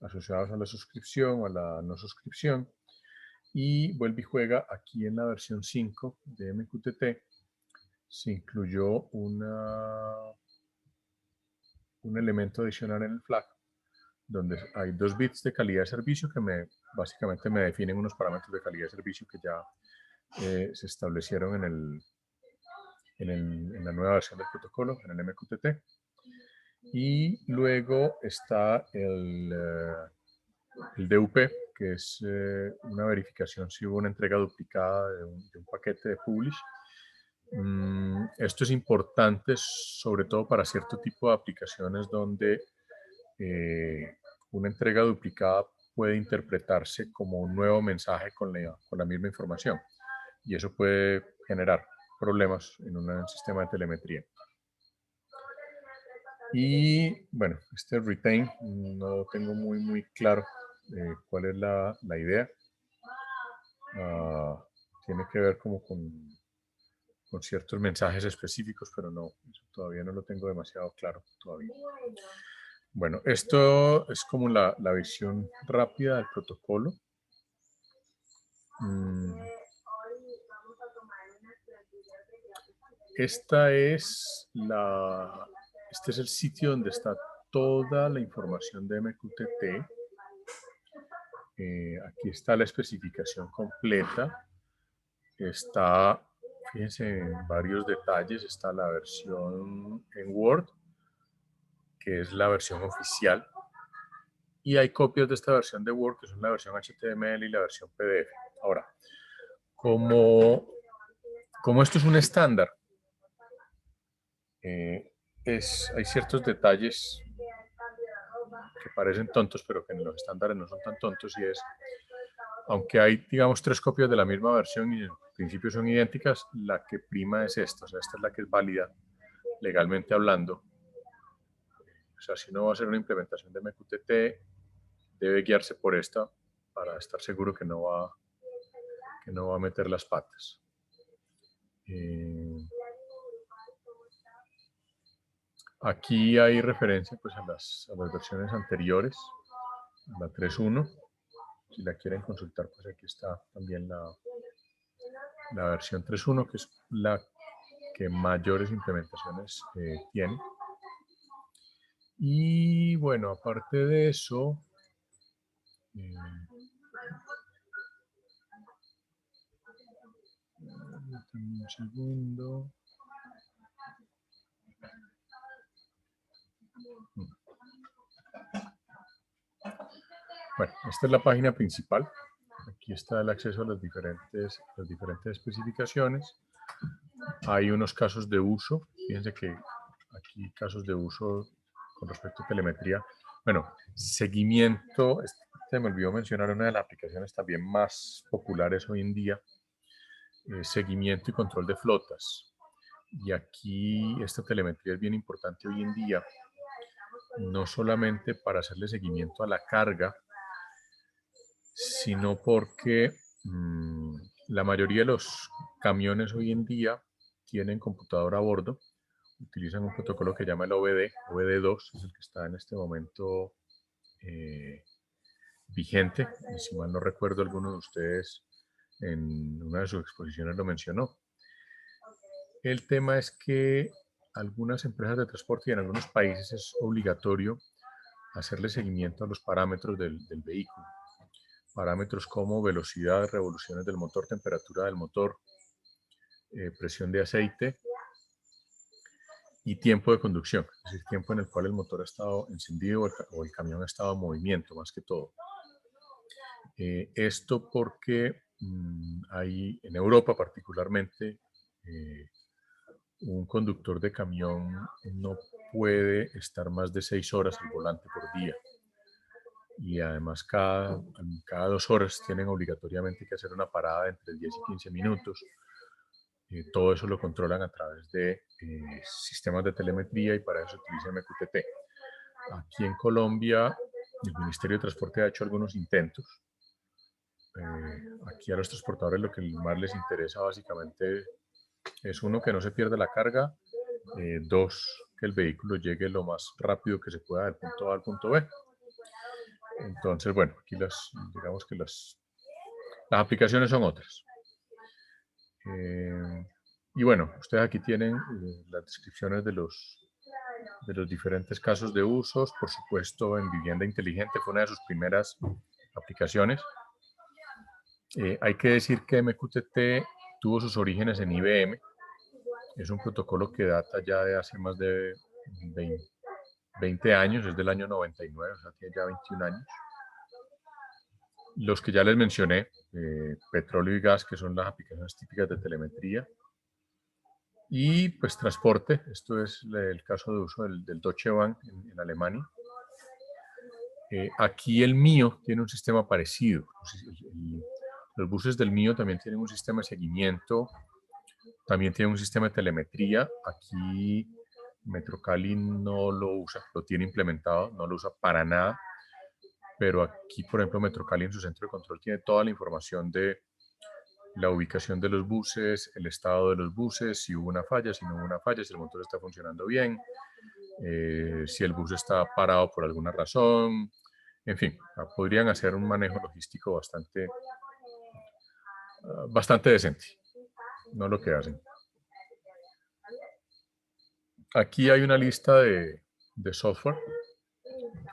Speaker 2: asociados a la suscripción o a la no suscripción, y vuelve y juega aquí en la versión 5 de MQTT. Se incluyó un elemento adicional en el flag, donde hay 2 bits de calidad de servicio que básicamente me definen unos parámetros de calidad de servicio que ya se establecieron en la nueva versión del protocolo, en el MQTT. Y luego está el DUP, que es una verificación si hubo una entrega duplicada de un paquete de publish. Esto es importante sobre todo para cierto tipo de aplicaciones donde una entrega duplicada puede interpretarse como un nuevo mensaje con la misma información, y eso puede generar problemas en un sistema de telemetría. Y bueno, este retain no lo tengo muy claro cuál es la idea. Tiene que ver como con ciertos mensajes específicos, pero no, eso todavía no lo tengo demasiado claro todavía. Bueno, esto es como la visión rápida del protocolo. Este es el sitio donde está toda la información de MQTT. Aquí está la especificación completa. Está, fíjense, en varios detalles. Está la versión en Word, que es la versión oficial. Y hay copias de esta versión de Word, que son la versión HTML y la versión PDF. Ahora, como esto es un estándar, hay ciertos detalles que parecen tontos, pero que en los estándares no son tan tontos, y es, aunque hay, digamos, 3 copias de la misma versión y en principio son idénticas, la que prima es esta, o sea, esta es la que es válida legalmente hablando. O sea, si uno va a hacer una implementación de MQTT, debe guiarse por esta para estar seguro que no va a meter las patas. Aquí hay referencia pues, a las versiones anteriores, a la 3.1. Si la quieren consultar, pues aquí está también la versión 3.1, que es la que mayores implementaciones tiene. Y bueno, aparte de eso, un segundo. Bueno, esta es la página principal. Aquí está el acceso a las diferentes especificaciones. Hay unos casos de uso. Fíjense que aquí casos de uso con respecto a telemetría. Bueno, seguimiento. Se me olvidó mencionar una de las aplicaciones también más populares hoy en día. Seguimiento y control de flotas. Y aquí esta telemetría es bien importante hoy en día, no solamente para hacerle seguimiento a la carga, sino porque la mayoría de los camiones hoy en día tienen computadora a bordo, utilizan un protocolo que llama el OBD2, es el que está en este momento vigente, y si mal no recuerdo, alguno de ustedes en una de sus exposiciones lo mencionó. El tema es que algunas empresas de transporte y en algunos países es obligatorio hacerle seguimiento a los parámetros del vehículo. Parámetros como velocidad, revoluciones del motor, temperatura del motor, presión de aceite y tiempo de conducción, es decir, tiempo en el cual el motor ha estado encendido o el camión ha estado en movimiento, más que todo. Esto porque hay en Europa particularmente un conductor de camión no puede estar más de 6 horas al volante por día. Y además cada 2 horas tienen obligatoriamente que hacer una parada de entre 10 y 15 minutos. Todo eso lo controlan a través de sistemas de telemetría y para eso utilizan MQTT. Aquí en Colombia el Ministerio de Transporte ha hecho algunos intentos. Aquí a los transportadores lo que más les interesa básicamente es, uno, que no se pierda la carga, 2, que el vehículo llegue lo más rápido que se pueda del punto A al punto B. Entonces, bueno, aquí digamos que las aplicaciones son otras. Y bueno, ustedes aquí tienen las descripciones de los diferentes casos de usos. Por supuesto, en vivienda inteligente fue una de sus primeras aplicaciones. Hay que decir que MQTT tuvo sus orígenes en IBM. Es un protocolo que data ya de hace más de 20 años, es del año 99, o sea, tiene ya 21 años. Los que ya les mencioné, petróleo y gas, que son las aplicaciones típicas de telemetría. Y pues transporte, esto es el caso de uso del Deutsche Bahn en Alemania. Aquí el mío tiene un sistema parecido. Los buses del mío también tienen un sistema de seguimiento, también tienen un sistema de telemetría. Aquí Metrocali no lo usa, lo tiene implementado, no lo usa para nada. Pero aquí, por ejemplo, Metrocali en su centro de control tiene toda la información de la ubicación de los buses, el estado de los buses, si hubo una falla, si no hubo una falla, si el motor está funcionando bien, si el bus está parado por alguna razón. En fin, podrían hacer un manejo logístico bastante decente. No lo que hacen. Aquí hay una lista de software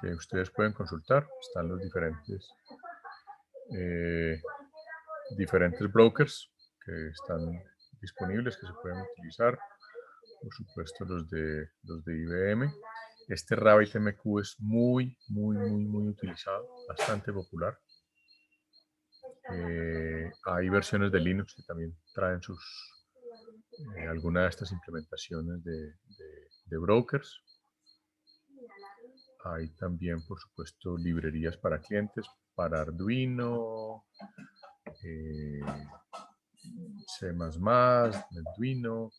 Speaker 2: que ustedes pueden consultar. Están los diferentes brokers que están disponibles, que se pueden utilizar. Por supuesto, los de IBM. Este RabbitMQ es muy utilizado, bastante popular. Hay versiones de Linux que también traen algunas de estas implementaciones de brokers. Hay también, por supuesto, librerías para clientes, para Arduino, C++, Arduino,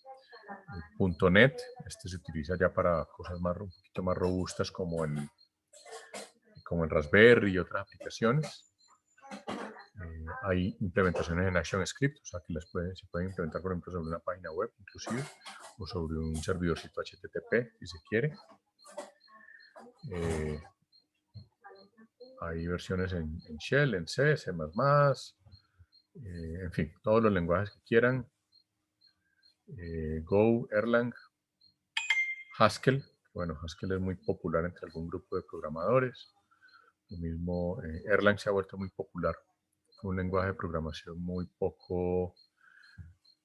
Speaker 2: .NET. Este se utiliza ya para cosas un poquito más robustas como el Raspberry y otras aplicaciones. Hay implementaciones en ActionScript, o sea que se pueden implementar, por ejemplo, sobre una página web, inclusive, o sobre un servidorcito HTTP, si se quiere. Hay versiones en Shell, en C, C++, en fin, todos los lenguajes que quieran. Go, Erlang, Haskell. Bueno, Haskell es muy popular entre algún grupo de programadores. Lo mismo, Erlang se ha vuelto muy popular. Fue un lenguaje de programación muy poco...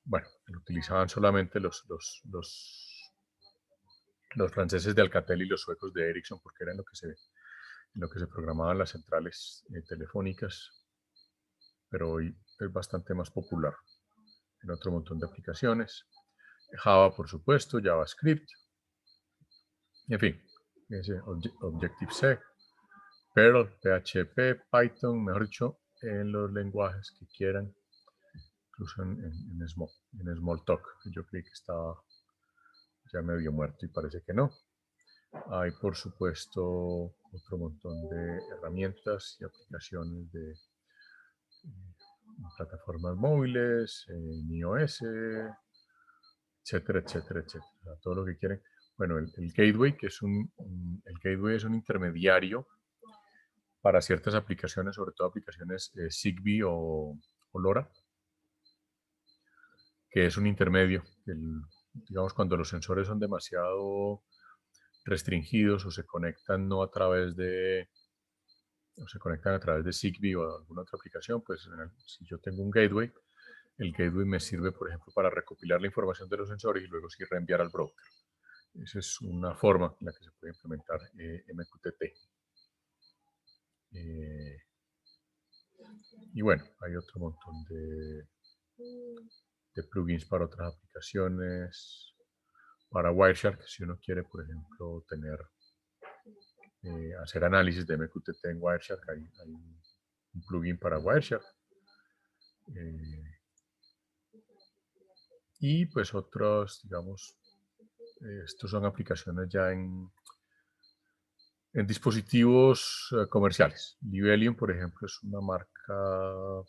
Speaker 2: Bueno, lo utilizaban solamente los franceses de Alcatel y los suecos de Ericsson, porque era en lo que se programaban las centrales telefónicas, pero hoy es bastante más popular en otro montón de aplicaciones. Java, por supuesto, JavaScript, en fin, Objective-C, Perl, PHP, Python, mejor dicho, en los lenguajes que quieran, incluso en Smalltalk, que yo creí que estaba ya medio muerto y parece que no. Hay, por supuesto, otro montón de herramientas y aplicaciones de plataformas móviles, en iOS, etcétera, etcétera, etcétera. Todo lo que quieren. Bueno, el Gateway, que es el Gateway es un intermediario para ciertas aplicaciones, sobre todo aplicaciones Zigbee o LoRa, que es un intermedio. Digamos, cuando los sensores son demasiado restringidos o se conectan a través de Zigbee o alguna otra aplicación, pues si yo tengo un gateway, el gateway me sirve, por ejemplo, para recopilar la información de los sensores y luego sí reenviar al broker. Esa es una forma en la que se puede implementar MQTT. Y bueno, hay otro montón de plugins para otras aplicaciones. Para Wireshark, si uno quiere, por ejemplo, hacer análisis de MQTT en Wireshark, hay un plugin para Wireshark. Y pues otros, digamos, estos son aplicaciones ya en dispositivos comerciales. Livelium, por ejemplo, es una marca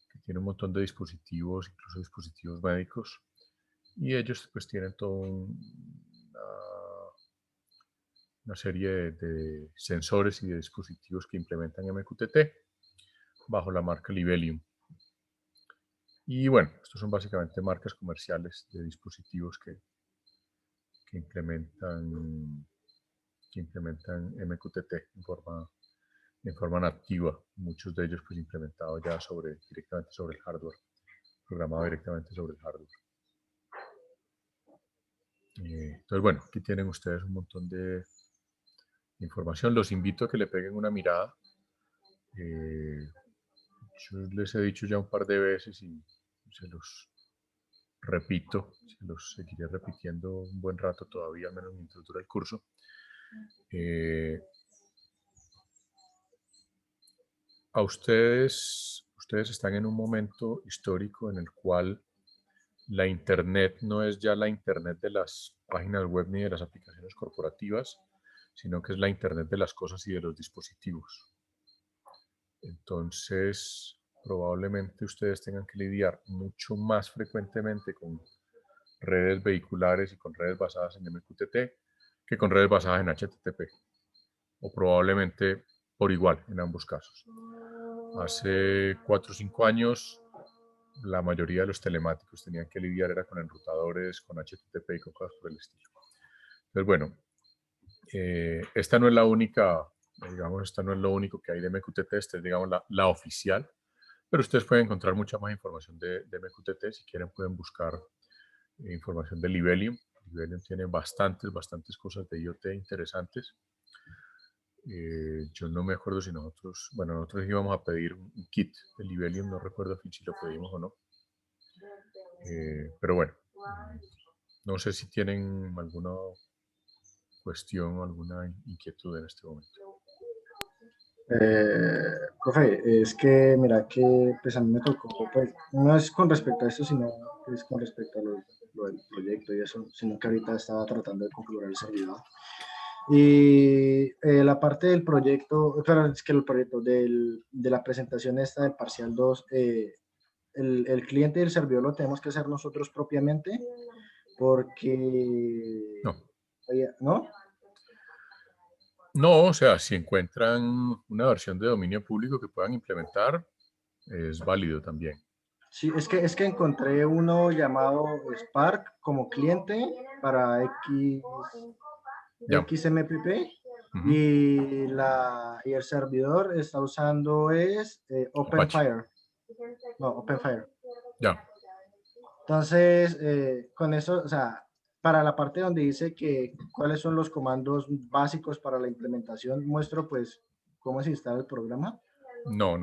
Speaker 2: que tiene un montón de dispositivos, incluso dispositivos médicos, y ellos pues tienen toda una serie de sensores y de dispositivos que implementan MQTT bajo la marca Livelium. Y bueno, estos son básicamente marcas comerciales de dispositivos que implementan MQTT en forma nativa, muchos de ellos pues implementados ya directamente sobre el hardware, programado directamente sobre el hardware. Entonces bueno, aquí tienen ustedes un montón de información. Los invito a que le peguen una mirada. Yo les he dicho ya un par de veces y se los repito, se los seguiré repitiendo un buen rato todavía, al menos mientras dura el curso. a ustedes están en un momento histórico en el cual la Internet no es ya la Internet de las páginas web ni de las aplicaciones corporativas, sino que es la Internet de las cosas y de los dispositivos. Entonces, probablemente ustedes tengan que lidiar mucho más frecuentemente con redes vehiculares y con redes basadas en MQTT que con redes basadas en HTTP, o probablemente por igual en ambos casos. Hace 4 o 5 años, la mayoría de los telemáticos tenían que lidiar era con enrutadores, con HTTP y con cosas por el estilo. Entonces, bueno, esta no es la única, digamos, esta no es lo único que hay de MQTT, esta es, digamos, la oficial, pero ustedes pueden encontrar mucha más información de MQTT. Si quieren pueden buscar información de Libelium. Libelium tiene bastantes cosas de IoT interesantes. Yo no me acuerdo si nosotros íbamos a pedir un kit de Libelium, no recuerdo si lo pedimos o no. Pero bueno, no sé si tienen alguna cuestión o alguna inquietud en este momento.
Speaker 5: Profe, es que mira que pues a mí me tocó, pues no es con respecto a esto, sino es con respecto a lo del proyecto y eso, sino que ahorita estaba tratando de configurar el servidor. Y la parte del proyecto, pero es que el proyecto de la presentación esta del parcial 2, el cliente y el servidor lo tenemos que hacer nosotros propiamente, porque...
Speaker 2: No.
Speaker 5: ¿No?
Speaker 2: No, o sea, si encuentran una versión de dominio público que puedan implementar, es válido también.
Speaker 5: Sí, es que encontré uno llamado Spark como cliente para
Speaker 2: Ya.
Speaker 5: XMPP y el servidor está usando OpenFire. No, OpenFire.
Speaker 2: Ya.
Speaker 5: Entonces, con eso, o sea, para la parte donde dice que cuáles son los comandos básicos para la implementación, muestro pues cómo se instala el programa.
Speaker 2: No.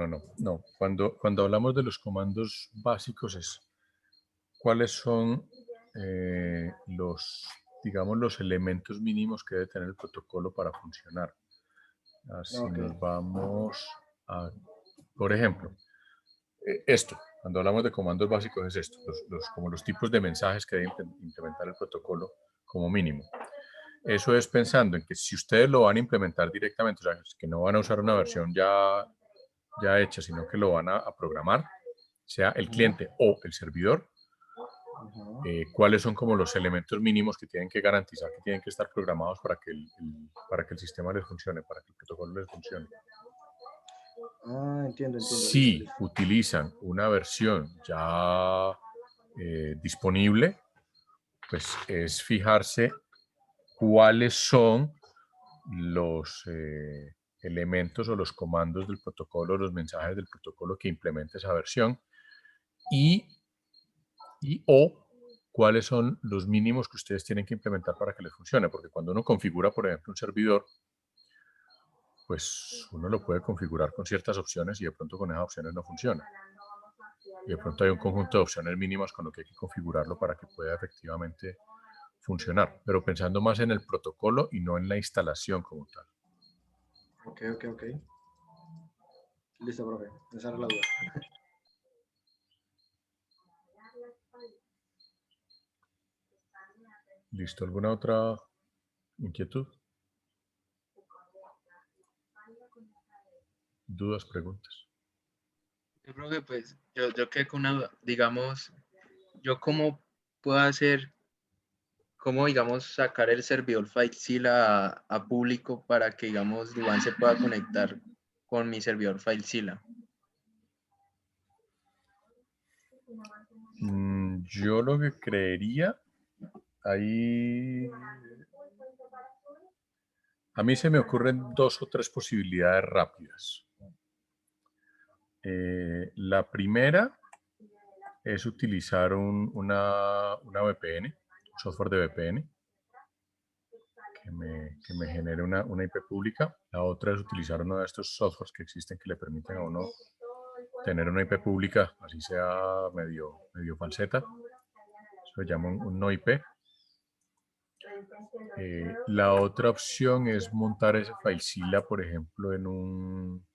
Speaker 2: Cuando hablamos de los comandos básicos es cuáles son los elementos mínimos que debe tener el protocolo para funcionar. Así nos vamos a, por ejemplo, cuando hablamos de comandos básicos es esto, como los tipos de mensajes que debe implementar el protocolo como mínimo. Eso es pensando en que si ustedes lo van a implementar directamente, o sea, que no van a usar una versión ya hecha, sino que lo van a programar, sea el cliente o el servidor, cuáles son como los elementos mínimos que tienen que garantizar que tienen que estar programados para que el sistema les funcione, para que el protocolo les funcione.
Speaker 5: Entiendo.
Speaker 2: Si utilizan una versión ya disponible, pues es fijarse cuáles son los elementos o los comandos del protocolo, los mensajes del protocolo que implementa esa versión o cuáles son los mínimos que ustedes tienen que implementar para que les funcione, porque cuando uno configura, por ejemplo, un servidor, pues uno lo puede configurar con ciertas opciones y de pronto con esas opciones no funciona. Y de pronto hay un conjunto de opciones mínimas con lo que hay que configurarlo para que pueda efectivamente funcionar, pero pensando más en el protocolo y no en la instalación como tal.
Speaker 5: Ok. Listo, profe. Esa era la duda.
Speaker 2: ¿Listo? ¿Alguna otra inquietud? ¿Dudas, preguntas?
Speaker 6: Yo creo que pues yo quedé con una duda. Digamos, yo cómo puedo hacer, cómo digamos sacar el servidor FileZilla a público para que digamos Duván se pueda conectar con mi servidor FileZilla.
Speaker 2: Yo lo que creería, ahí a mí se me ocurren 2 o 3 posibilidades rápidas. La primera es utilizar una VPN, un software de VPN, que me genere una IP pública. La otra es utilizar uno de estos softwares que existen que le permiten a uno tener una IP pública, así sea medio falseta. Eso se llama un no IP. La otra opción es montar ese FileZilla, por ejemplo, en un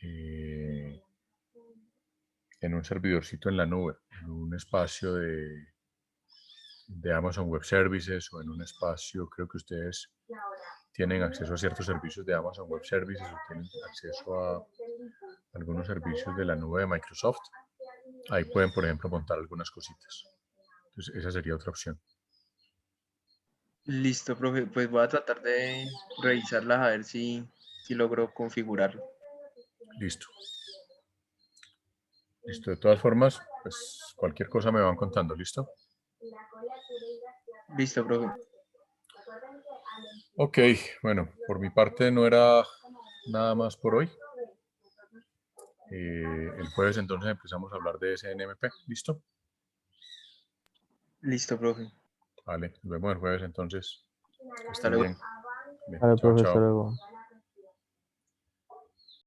Speaker 2: en un servidorcito en la nube, en un espacio de Amazon Web Services o en un espacio, creo que ustedes tienen acceso a ciertos servicios de Amazon Web Services o tienen acceso a algunos servicios de la nube de Microsoft. Ahí pueden, por ejemplo, montar algunas cositas. Entonces, esa sería otra opción.
Speaker 6: Listo, profe. Pues voy a tratar de revisarlas a ver si logro configurarlo.
Speaker 2: Listo. Listo. De todas formas, pues cualquier cosa me van contando. ¿Listo?
Speaker 6: Listo, profe.
Speaker 2: Ok, bueno, por mi parte no era nada más por hoy. El jueves entonces empezamos a hablar de SNMP. ¿Listo?
Speaker 6: Listo, profe.
Speaker 2: Vale, nos vemos el jueves entonces. Que
Speaker 6: Hasta
Speaker 2: estén
Speaker 6: luego.
Speaker 2: bien. Bien,
Speaker 1: Vale,
Speaker 2: chao,
Speaker 1: profe, hasta
Speaker 2: chao.
Speaker 1: luego.